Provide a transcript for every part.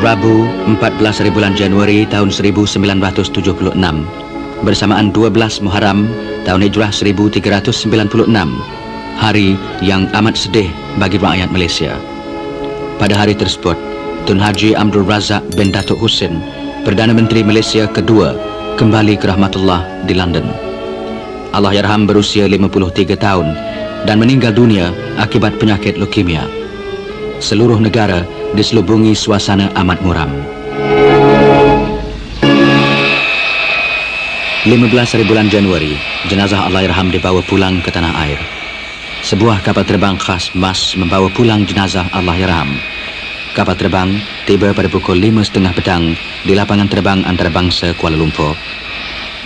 Rabu 14 hari bulan Januari tahun 1976 bersamaan 12 Muharram tahun Hijrah 1396, hari yang amat sedih bagi rakyat Malaysia. Pada hari tersebut, Tun Haji Abdul Razak bin Datuk Husin, Perdana Menteri Malaysia kedua, kembali ke rahmatullah di London. Allahyarham berusia 53 tahun dan meninggal dunia akibat penyakit leukemia. Seluruh negara diselubungi suasana amat muram. 15 hari bulan Januari, jenazah Allahyarham dibawa pulang ke tanah air. Sebuah kapal terbang khas MAS membawa pulang jenazah Allahyarham. Kapal terbang tiba pada pukul 5.30 petang di lapangan terbang antarabangsa Kuala Lumpur.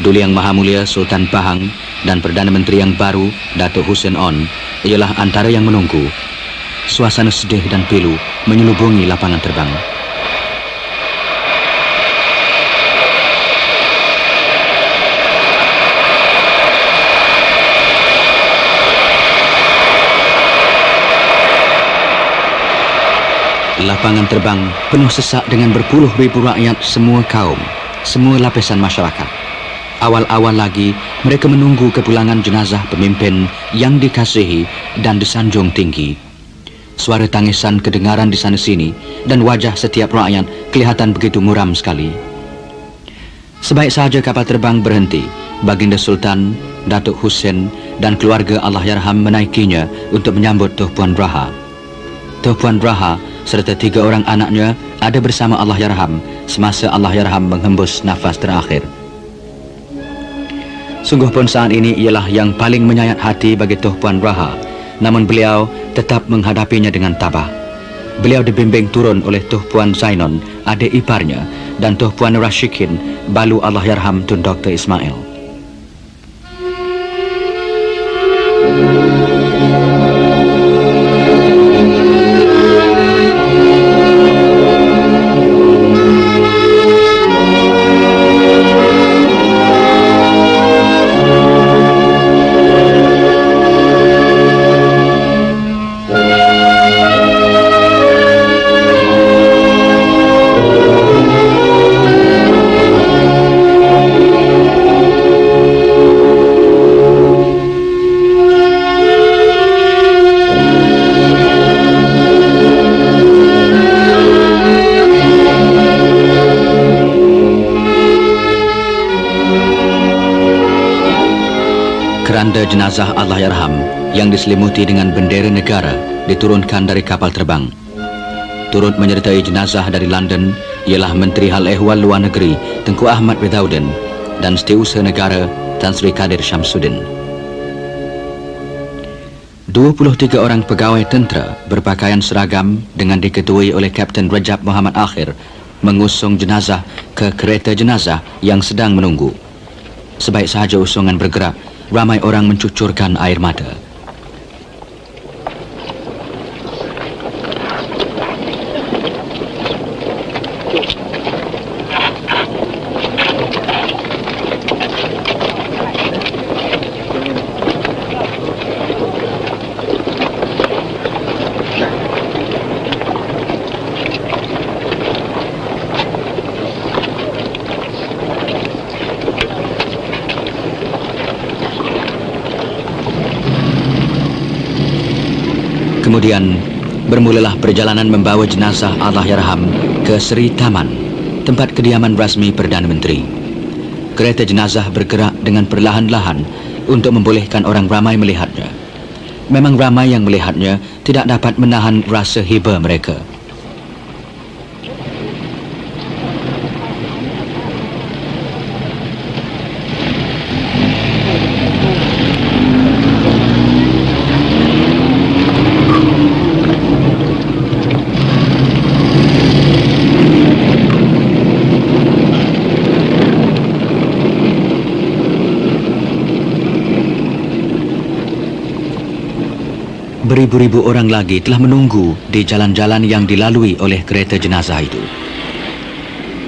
Duli Yang Maha Mulia Sultan Pahang dan Perdana Menteri yang baru Datuk Hussein On ialah antara yang menunggu. Suasana sedih dan pilu menyelubungi lapangan terbang. Lapangan terbang penuh sesak dengan berpuluh ribu rakyat semua kaum, semua lapisan masyarakat. Awal-awal lagi mereka menunggu kepulangan jenazah pemimpin yang dikasihi dan disanjung tinggi. Suara tangisan kedengaran di sana-sini dan wajah setiap rakyat kelihatan begitu muram sekali. Sebaik sahaja kapal terbang berhenti, Baginda Sultan, Datuk Hussein dan keluarga Allahyarham menaikinya untuk menyambut Tuh Puan Braha. Tuh Puan Braha serta 3 orang anaknya ada bersama Allahyarham semasa Allahyarham menghembus nafas terakhir. Sungguh pun saat ini ialah yang paling menyayat hati bagi Tuh Puan Braha, namun beliau tetap menghadapinya dengan tabah. Beliau dibimbing turun oleh Tuh Puan Zainon, adik iparnya, dan Tuh Puan Rashikin, balu Allahyarham Tun Dr. Ismail. Keranda jenazah Allahyarham yang diselimuti dengan bendera negara diturunkan dari kapal terbang. Turut menyertai jenazah dari London ialah Menteri Hal Ehwal Luar Negeri Tengku Ahmad Withouden dan Setiausaha Negara Tan Sri Kadir Syamsuddin. 23 orang pegawai tentera berpakaian seragam dengan diketuai oleh Kapten Rajab Muhammad Akhir mengusung jenazah ke kereta jenazah yang sedang menunggu. Sebaik sahaja usungan bergerak, ramai orang mencucurkan air mata. Kemudian bermulalah perjalanan membawa jenazah Allahyarham ke Seri Taman, tempat kediaman rasmi Perdana Menteri. Kereta jenazah bergerak dengan perlahan-lahan untuk membolehkan orang ramai melihatnya. Memang ramai yang melihatnya tidak dapat menahan rasa hiba mereka. Beribu-ribu orang lagi telah menunggu di jalan-jalan yang dilalui oleh kereta jenazah itu.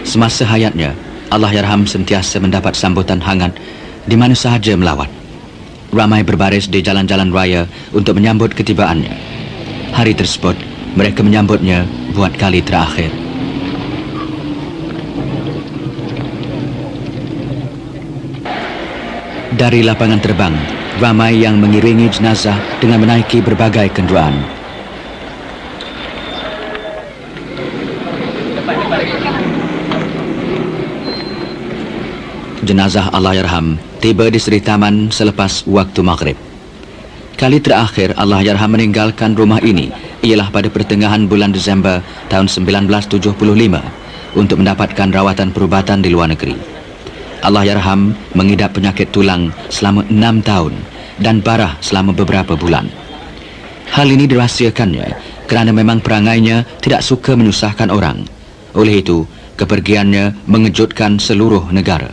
Semasa hayatnya, Allahyarham sentiasa mendapat sambutan hangat di mana sahaja melawat. Ramai berbaris di jalan-jalan raya untuk menyambut ketibaannya. Hari tersebut, mereka menyambutnya buat kali terakhir. Dari lapangan terbang, ramai yang mengiringi jenazah dengan menaiki berbagai kenderaan. Jenazah Allahyarham tiba di Seri Taman selepas waktu maghrib. Kali terakhir Allahyarham meninggalkan rumah ini ialah pada pertengahan bulan Disember tahun 1975 untuk mendapatkan rawatan perubatan di luar negeri. Allahyarham mengidap penyakit tulang selama 6 tahun dan barah selama beberapa bulan. Hal ini dirahsiakannya kerana memang perangainya tidak suka menyusahkan orang. Oleh itu, kepergiannya mengejutkan seluruh negara.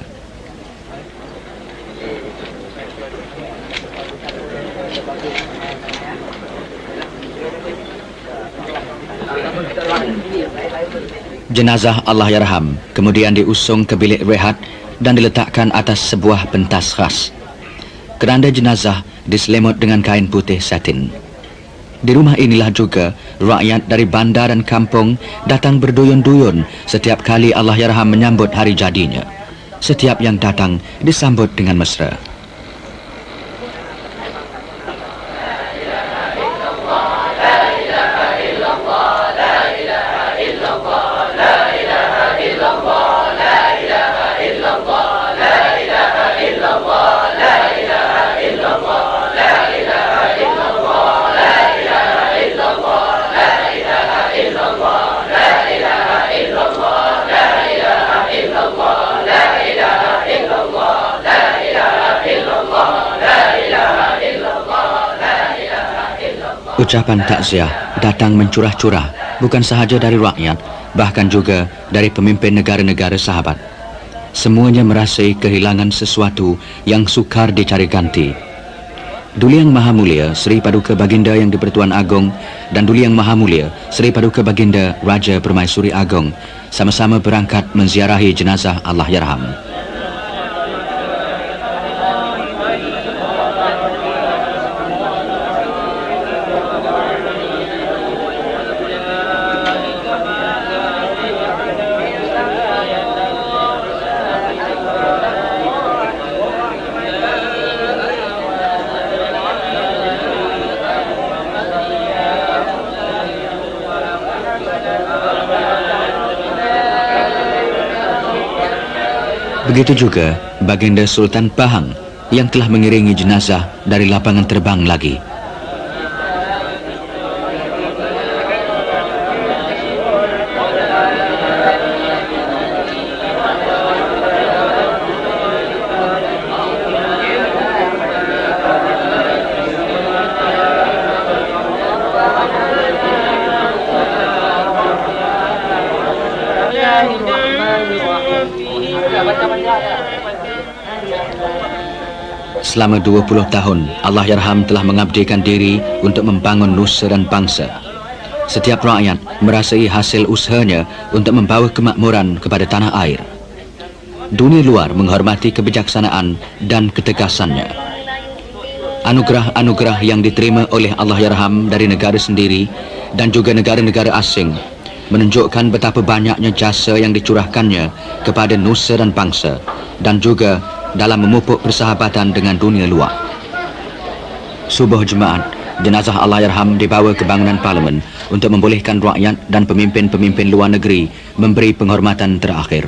Jenazah Allahyarham kemudian diusung ke bilik rehat dan diletakkan atas sebuah pentas khas. Keranda jenazah diselimut dengan kain putih satin. Di rumah inilah juga rakyat dari bandar dan kampung datang berduyun-duyun setiap kali Allahyarham menyambut hari jadinya. Setiap yang datang disambut dengan mesra. Ucapan takziah datang mencurah-curah bukan sahaja dari rakyat, bahkan juga dari pemimpin negara-negara sahabat. Semuanya merasai kehilangan sesuatu yang sukar dicari ganti. Duli Yang Maha Mulia Sri Paduka Baginda Yang di-Pertuan Agong dan Duli Yang Maha Mulia Sri Paduka Baginda Raja Permaisuri Agong sama-sama berangkat menziarahi jenazah Allahyarham. Begitu juga Baginda Sultan Pahang yang telah mengiringi jenazah dari lapangan terbang lagi. Selama 20 tahun, Allahyarham telah mengabdikan diri untuk membangun nusa dan bangsa. Setiap rakyat merasai hasil usahanya untuk membawa kemakmuran kepada tanah air. Dunia luar menghormati kebijaksanaan dan ketegasannya. Anugerah-anugerah yang diterima oleh Allahyarham dari negara sendiri dan juga negara-negara asing menunjukkan betapa banyaknya jasa yang dicurahkannya kepada nusa dan bangsa dan juga dalam memupuk persahabatan dengan dunia luar. Subuh Jumaat, jenazah Allahyarham dibawa ke bangunan parlimen untuk membolehkan rakyat dan pemimpin-pemimpin luar negeri memberi penghormatan terakhir.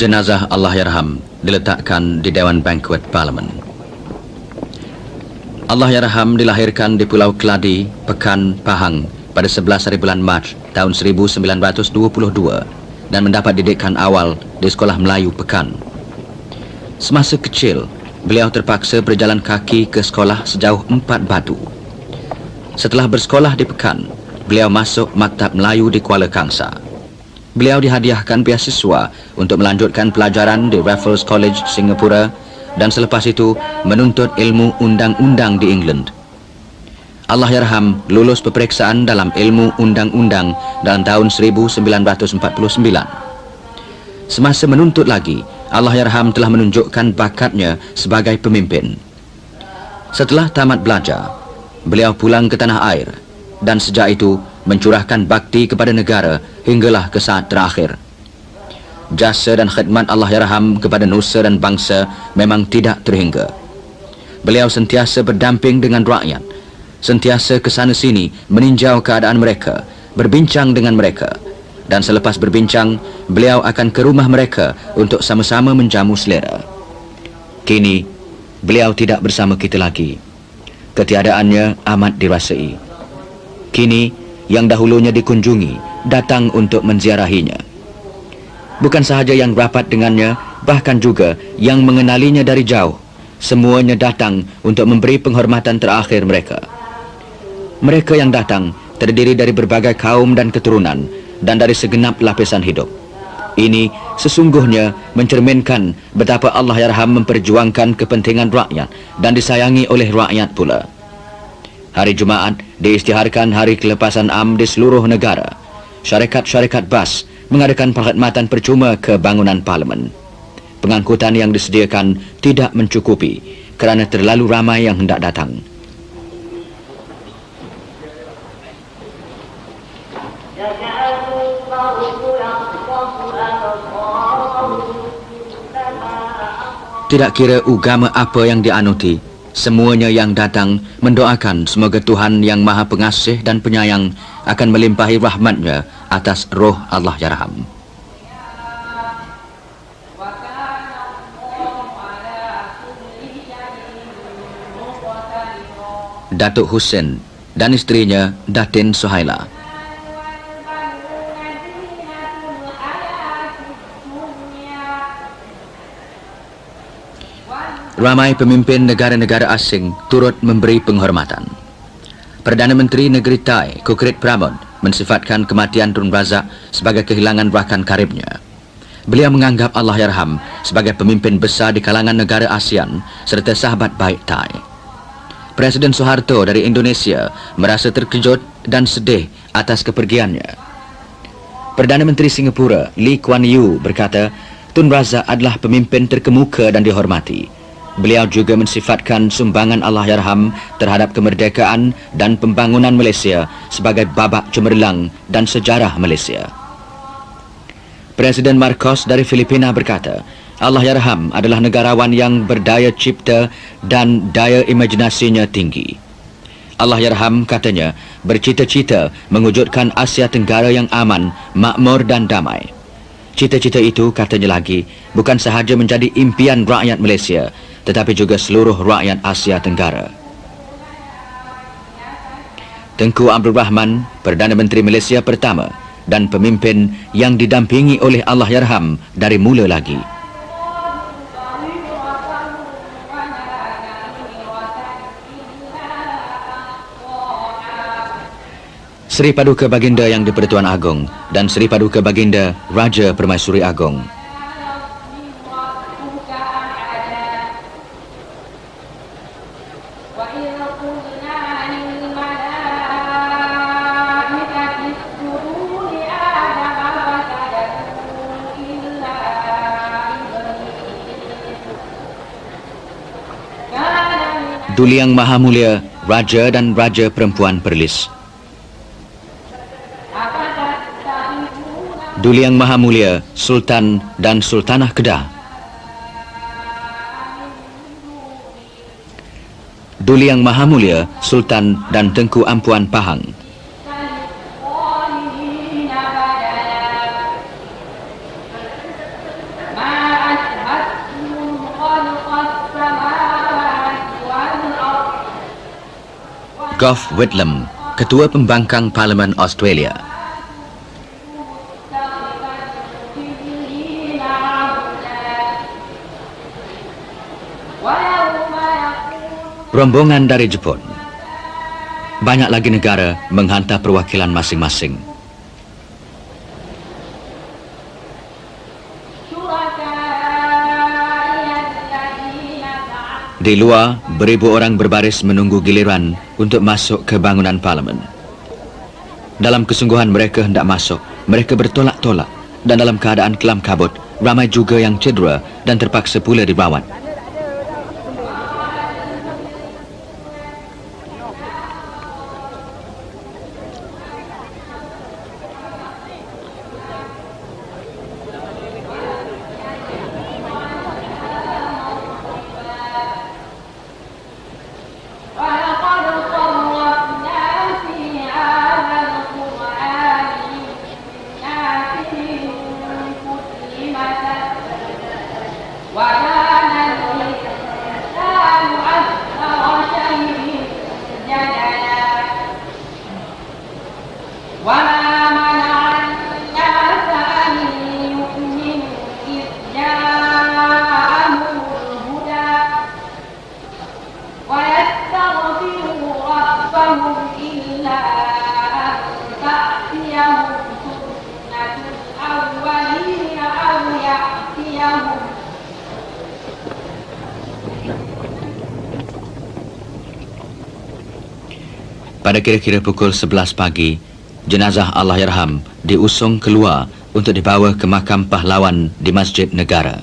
Jenazah Allahyarham diletakkan di Dewan Bankuet Parlimen. Allahyarham dilahirkan di Pulau Keladi, Pekan, Pahang pada 11 hari bulan Mac tahun 1922 dan mendapat didikan awal di Sekolah Melayu Pekan. Semasa kecil, beliau terpaksa berjalan kaki ke sekolah sejauh 4 batu. Setelah bersekolah di Pekan, beliau masuk Maktab Melayu di Kuala Kangsar. Beliau dihadiahkan beasiswa untuk melanjutkan pelajaran di Raffles College, Singapura dan selepas itu menuntut ilmu undang-undang di England. Allahyarham lulus peperiksaan dalam ilmu undang-undang dalam tahun 1949. Semasa menuntut lagi, Allahyarham telah menunjukkan bakatnya sebagai pemimpin. Setelah tamat belajar, beliau pulang ke tanah air dan sejak itu mencurahkan bakti kepada negara hinggalah ke saat terakhir. Jasa dan khidmat Allahyarham kepada nusa dan bangsa memang tidak terhingga. Beliau sentiasa berdamping dengan rakyat, sentiasa ke sana sini meninjau keadaan mereka, berbincang dengan mereka, dan selepas berbincang, beliau akan ke rumah mereka untuk sama-sama menjamu selera. Kini, beliau tidak bersama kita lagi. Ketiadaannya amat dirasai. Kini, yang dahulunya dikunjungi, datang untuk menziarahinya. Bukan sahaja yang rapat dengannya, bahkan juga yang mengenalinya dari jauh. Semuanya datang untuk memberi penghormatan terakhir mereka. Mereka yang datang terdiri dari berbagai kaum dan keturunan dan dari segenap lapisan hidup. Ini sesungguhnya mencerminkan betapa Allahyarham memperjuangkan kepentingan rakyat dan disayangi oleh rakyat pula. Hari Jumaat diisytiharkan hari kelepasan am di seluruh negara. Syarikat-syarikat bas mengadakan perkhidmatan percuma ke bangunan parlimen. Pengangkutan yang disediakan tidak mencukupi kerana terlalu ramai yang hendak datang. Tidak kira agama apa yang dianuti, semuanya yang datang mendoakan semoga Tuhan yang Maha Pengasih dan Penyayang akan melimpahi rahmatnya atas roh Allahyarham. Datuk Hussein dan isterinya Datin Suhaila. Ramai pemimpin negara-negara asing turut memberi penghormatan. Perdana Menteri Negeri Thai, Kukrit Pramod, mensifatkan kematian Tun Razak sebagai kehilangan rakan karibnya. Beliau menganggap Allahyarham sebagai pemimpin besar di kalangan negara ASEAN serta sahabat baik Thai. Presiden Soeharto dari Indonesia merasa terkejut dan sedih atas kepergiannya. Perdana Menteri Singapura, Lee Kuan Yew, berkata, Tun Razak adalah pemimpin terkemuka dan dihormati. Beliau juga mensifatkan sumbangan Allahyarham terhadap kemerdekaan dan pembangunan Malaysia sebagai babak cemerlang dan sejarah Malaysia. Presiden Marcos dari Filipina berkata, Allahyarham adalah negarawan yang berdaya cipta dan daya imajinasinya tinggi. Allahyarham, katanya, bercita-cita mewujudkan Asia Tenggara yang aman, makmur dan damai. Cita-cita itu, katanya lagi, bukan sahaja menjadi impian rakyat Malaysia, tetapi juga seluruh rakyat Asia Tenggara. Tengku Abdul Rahman, Perdana Menteri Malaysia pertama dan pemimpin yang didampingi oleh Allahyarham dari mula lagi. Seri Paduka Baginda Yang di-Pertuan Agong dan Seri Paduka Baginda Raja Permaisuri Agong. Duli Yang Maha Mulia Raja dan Raja Perempuan Perlis. Duli Yang Maha Mulia Sultan dan Sultanah Kedah. Duli Yang Maha Mulia Sultan dan Tengku Ampuan Pahang. Gough Whitlam, Ketua Pembangkang Parlimen Australia. Rombongan dari Jepun. Banyak lagi negara menghantar perwakilan masing-masing. Di luar, beribu orang berbaris menunggu giliran untuk masuk ke bangunan parlimen. Dalam kesungguhan mereka hendak masuk, mereka bertolak-tolak dan dalam keadaan kelam kabut, ramai juga yang cedera dan terpaksa pula dirawat. Pada kira-kira pukul 11 pagi, jenazah Allahyarham diusung keluar untuk dibawa ke makam pahlawan di Masjid Negara.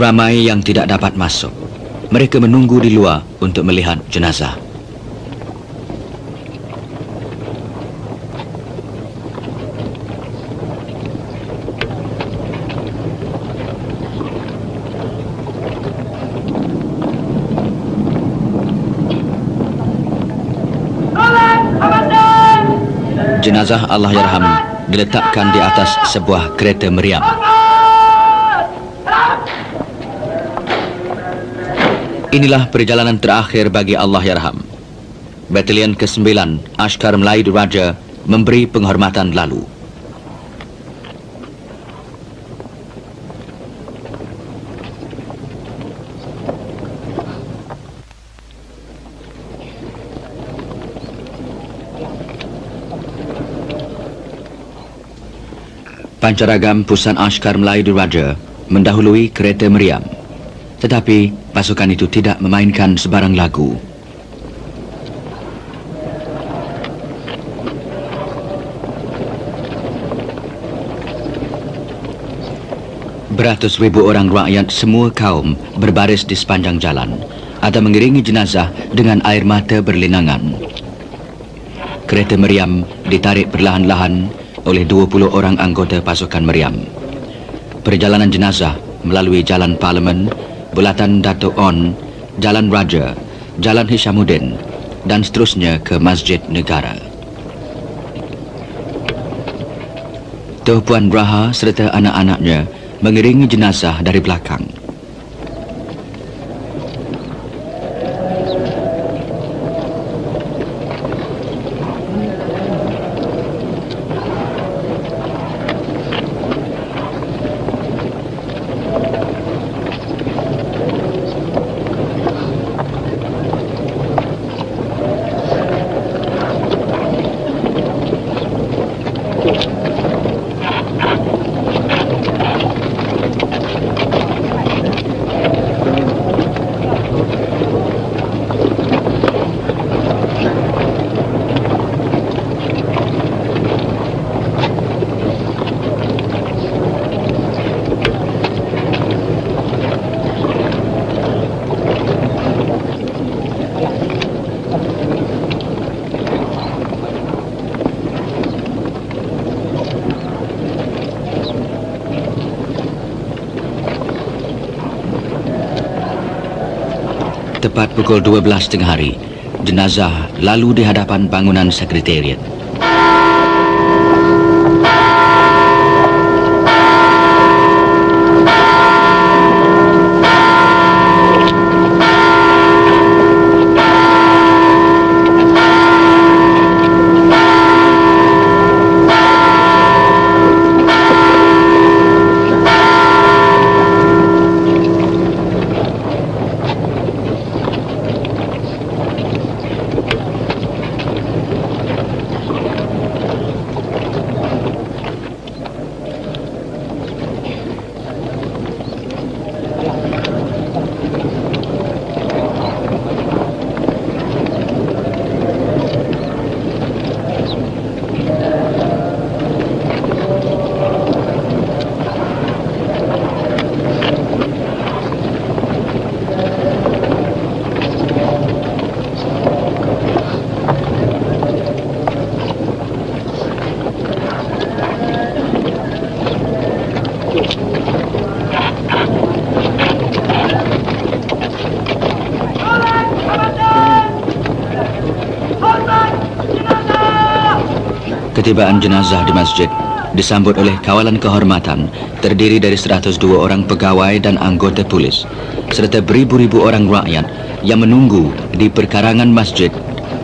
Ramai yang tidak dapat masuk. Mereka menunggu di luar untuk melihat jenazah. Jenazah Allahyarham diletakkan di atas sebuah kereta meriam. Inilah perjalanan terakhir bagi Allahyarham. Batalion ke-9 Askar Melayu Diraja memberi penghormatan lalu. Pancaragam Pusat Askar Melayu Diraja mendahului kereta meriam. Tetapi pasukan itu tidak memainkan sebarang lagu. Beratus ribu orang rakyat semua kaum berbaris di sepanjang jalan atau mengiringi jenazah dengan air mata berlinangan. Kereta meriam ditarik perlahan-lahan oleh 20 orang anggota pasukan meriam. Perjalanan jenazah melalui jalan parlimen, Bulatan Dato' On, Jalan Raja, Jalan Hishamuddin, dan seterusnya ke Masjid Negara. Tuan Puan Braha serta anak-anaknya mengiringi jenazah dari belakang. Tepat pukul 12 tengah hari, jenazah lalu di hadapan bangunan sekretariat. Ketibaan jenazah di masjid disambut oleh kawalan kehormatan terdiri dari 102 orang pegawai dan anggota polis serta beribu-ribu orang rakyat yang menunggu di perkarangan masjid,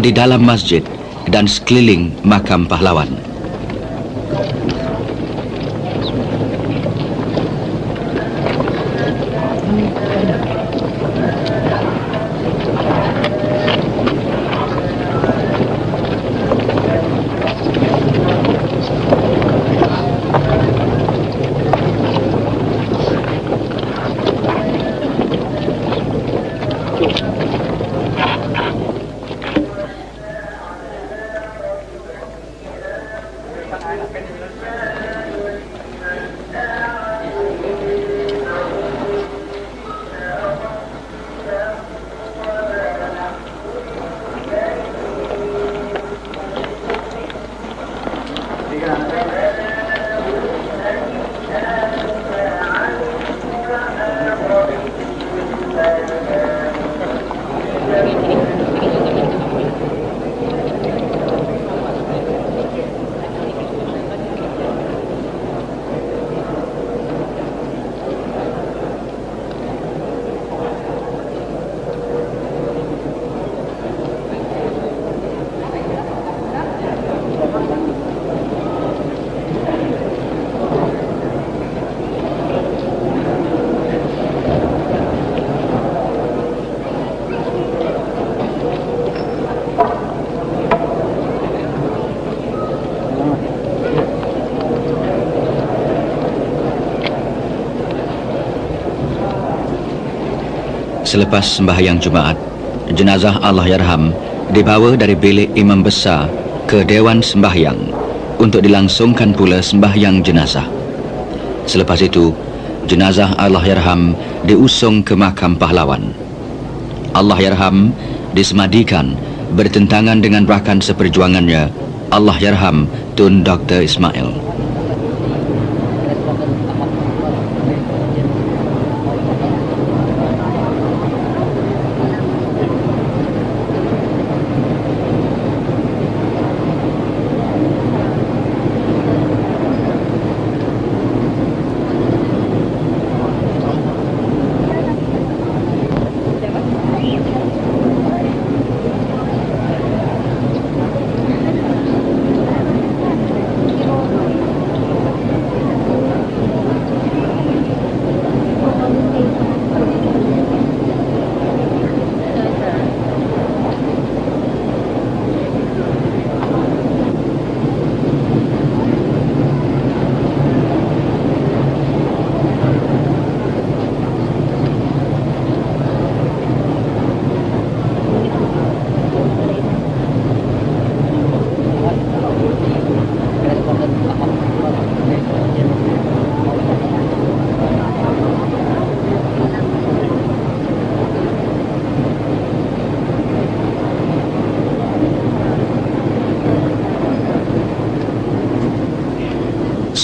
di dalam masjid dan sekeliling makam pahlawan. Selepas sembahyang Jumaat, jenazah Allahyarham dibawa dari bilik imam besar ke Dewan Sembahyang untuk dilangsungkan pula sembahyang jenazah. Selepas itu, jenazah Allahyarham diusung ke makam pahlawan. Allahyarham disemadikan bertentangan dengan rakan seperjuangannya, Allahyarham Tun Dr. Ismail.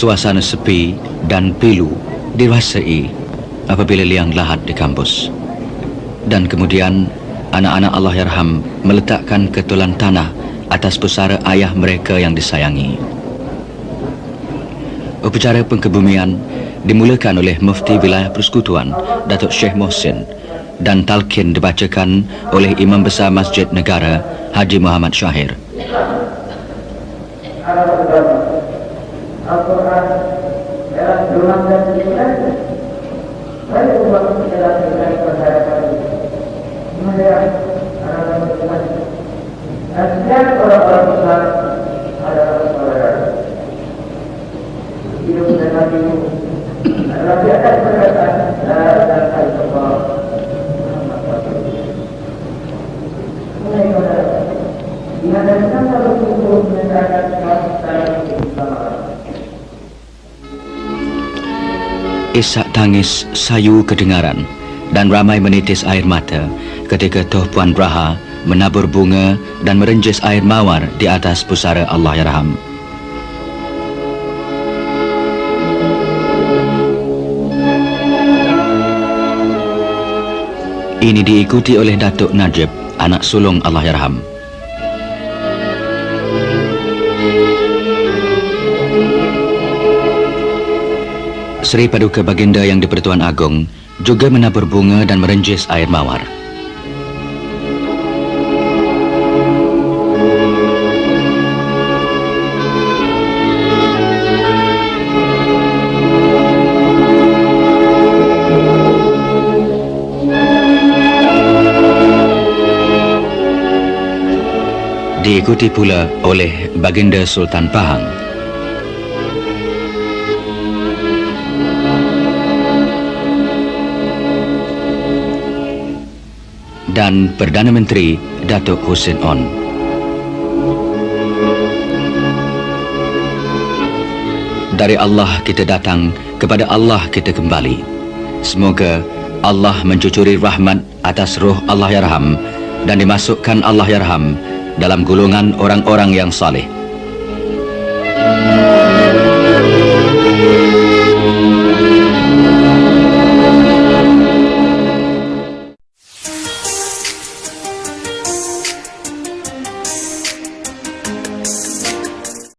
Suasana sepi dan pilu dirasai apabila liang lahat di kampus. Dan kemudian anak-anak Allahyarham meletakkan ketulan tanah atas pusara ayah mereka yang disayangi. Upacara pengkebumian dimulakan oleh Mufti Wilayah Persekutuan Datuk Syekh Mohsin dan talqin dibacakan oleh Imam Besar Masjid Negara Haji Muhammad Syahir. Al-Quran dalam rumah dan pikiran baik umat dalam pikiran perkara kami melihat anak-anak Tuhan dan setiap orang-orang besar adalah saudara hidup dan mati adalah di atas perkataan dan al-Quran mulai saudara di hadapan sama berkumpul menyatakan dalam bersama. Isak tangis sayu kedengaran dan ramai menitis air mata ketika Toh Puan Braha menabur bunga dan merenjis air mawar di atas pusara Allahyarham. Ini diikuti oleh Datuk Najib, anak sulung Allahyarham. Seri Paduka Baginda Yang di-Pertuan Agong juga menabur bunga dan merenjis air mawar. Diikuti pula oleh Baginda Sultan Pahang. Dan Perdana Menteri Datuk Hussein On. Dari Allah kita datang, kepada Allah kita kembali. Semoga Allah mencucuri rahmat atas ruh Allahyarham dan dimasukkan Allahyarham dalam golongan orang-orang yang saleh.